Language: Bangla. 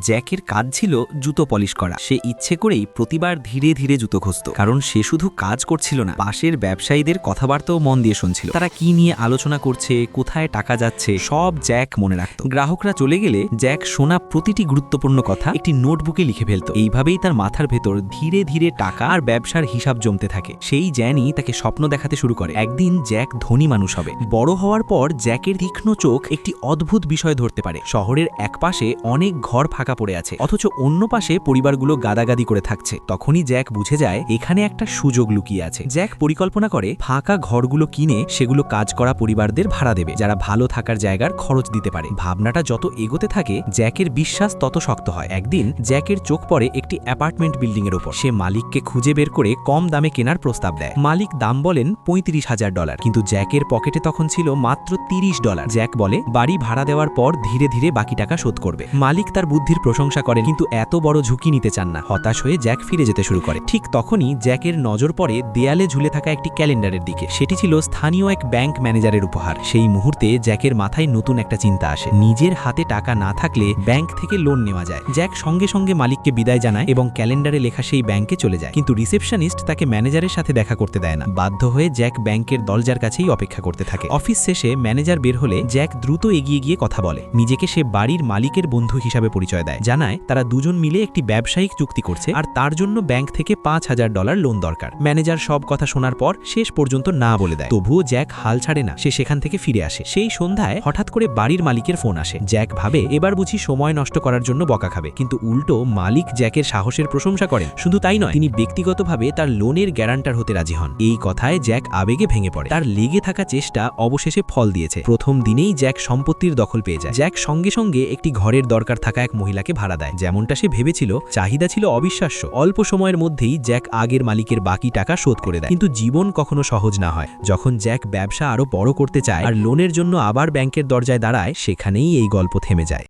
জ্যাকের কাজ ছিল জুতো পলিশ করা। সে ইচ্ছে করেই প্রতিবার ধীরে ধীরে জুতো ঘষত, কারণ সে শুধু কাজ করছিল না, পাশের ব্যবসায়ীদের কথাবার্তাও মন দিয়ে শুনছিল। তারা কি নিয়ে আলোচনা করছে, কোথায় টাকা যাচ্ছে, সব জ্যাক মনে রাখত। গ্রাহকরা চলে গেলে জ্যাক শোনা প্রতিটি গুরুত্বপূর্ণ কথা একটি নোটবুকে লিখে ফেলত। এইভাবেই তার মাথার ভেতর ধীরে ধীরে টাকা আর ব্যবসার হিসাব জমতে থাকে। সেই জ্যানই তাকে স্বপ্ন দেখাতে শুরু করে, একদিন জ্যাক ধনী মানুষ হবে। বড় হওয়ার পর জ্যাকের তীক্ষ্ণ চোখ একটি অদ্ভুত বিষয় ধরতে পারে। শহরের একপাশে অনেক ঘর ফাঁকা পড়ে আছে, অথচ অন্য পাশে পরিবারগুলো গাদাগাদি করে থাকছে। তখনই জ্যাক বুঝে যায় এখানে একটা সুযোগ লুকিয়ে আছে। জ্যাক পরিকল্পনা করে ফাঁকা ঘরগুলো কিনে সেগুলো কাজ করা পরিবারদের ভাড়া দেবে, যারা ভালো থাকার জায়গার খরচ দিতে পারে। ভাবনাটা যত এগোতে থাকে জ্যাকের বিশ্বাস তত শক্ত হয়। একদিন জ্যাকের চোখ পড়ে একটি অ্যাপার্টমেন্ট বিল্ডিং এর উপর। সে মালিককে খুঁজে বের করে কম দামে কেনার প্রস্তাব দেয়। মালিক দাম বলেন $35,000, কিন্তু জ্যাকের পকেটে তখন ছিল মাত্র $30। জ্যাক বলে বাড়ি ভাড়া দেওয়ার পর ধীরে ধীরে বাকি টাকা শোধ করবে। মালিক তার বুদ্ধির প্রশংসা করেন, কিন্তু এত বড় ঝুঁকি নিতে চান না। হতাশ হয়ে জ্যাক ফিরে যেতে শুরু করে। ঠিক তখনই জ্যাকের নজর পড়ে দেয়ালে ঝুলে থাকা একটি ক্যালেন্ডারের দিকে। সেটি ছিল স্থানীয় এক ব্যাংক ম্যানেজারের উপহার। সেই মুহূর্তে জ্যাকের মাথায় নতুন একটা চিন্তা আসে। নিজের হাতে টাকা না থাকলে ব্যাংক থেকে লোন নেওয়া যায়। জ্যাক সঙ্গে সঙ্গে মালিককে বিদায় জানায় এবং ক্যালেন্ডারে লেখা সেই ব্যাংকে চলে যায়। কিন্তু রিসেপশনিস্ট তাকে ম্যানেজারের সাথে দেখা করতে দেয় না। বাধ্য হয়ে জ্যাক ব্যাংকের দরজার কাছেই অপেক্ষা করতে থাকে। অফিস শেষে ম্যানেজার বের হলে জ্যাক দ্রুত এগিয়ে গিয়ে কথা বলে। নিজেকে সে বাড়ির মালিকের বন্ধু হিসাবে পরিচয় দেয়। জানায় তারা দুজন মিলে একটি ব্যবসায়িক চুক্তি করছে আর তার জন্য ব্যাংক থেকে $5,000 লোন দরকার। ম্যানেজার সব কথা শোনার পর শেষ পর্যন্ত না বলে দেয়। তবুও জ্যাক হাল ছাড়ে না। সে সেখান থেকে ফিরে আসে। সেই সন্ধ্যায় হঠাৎ করে বাড়ির মালিকের ফোন আসে। জ্যাক ভাবে এবার বুঝি সময় নষ্ট করার জন্য বকা খাবে, কিন্তু উল্টো মালিক জ্যাকের সাহসের প্রশংসা করেন। শুধু তাই নয়, তিনি ব্যক্তিগতভাবে তার লোনের গ্যারান্টার হতে রাজি হন। এই কথায় জ্যাক আবেগে ভেঙে পড়ে। তার লেগে থাকা চেষ্টা অবশেষে ফল দিয়েছে। প্রথম দিনেই জ্যাক সম্পত্তির দখল পেয়ে যায়। জ্যাক সঙ্গে সঙ্গে একটি ঘরের দরকার থাকা এক মহিলাকে ভাড়া দেয়। যেমনটা সে ভেবেছিল, চাহিদা ছিল অবিশ্বাস্য। অল্প সময়ের মধ্যেই জ্যাক আগের মালিকের বাকি টাকা শোধ করে দেয়। কিন্তু জীবন কখনো সহজ না হয়। যখন জ্যাক ব্যবসা আরো বড় করতে চায় আর লোনের জন্য আবার ব্যাংকের দরজায় দাঁড়ায়, সেখানেই এই গল্প থেমে যায়।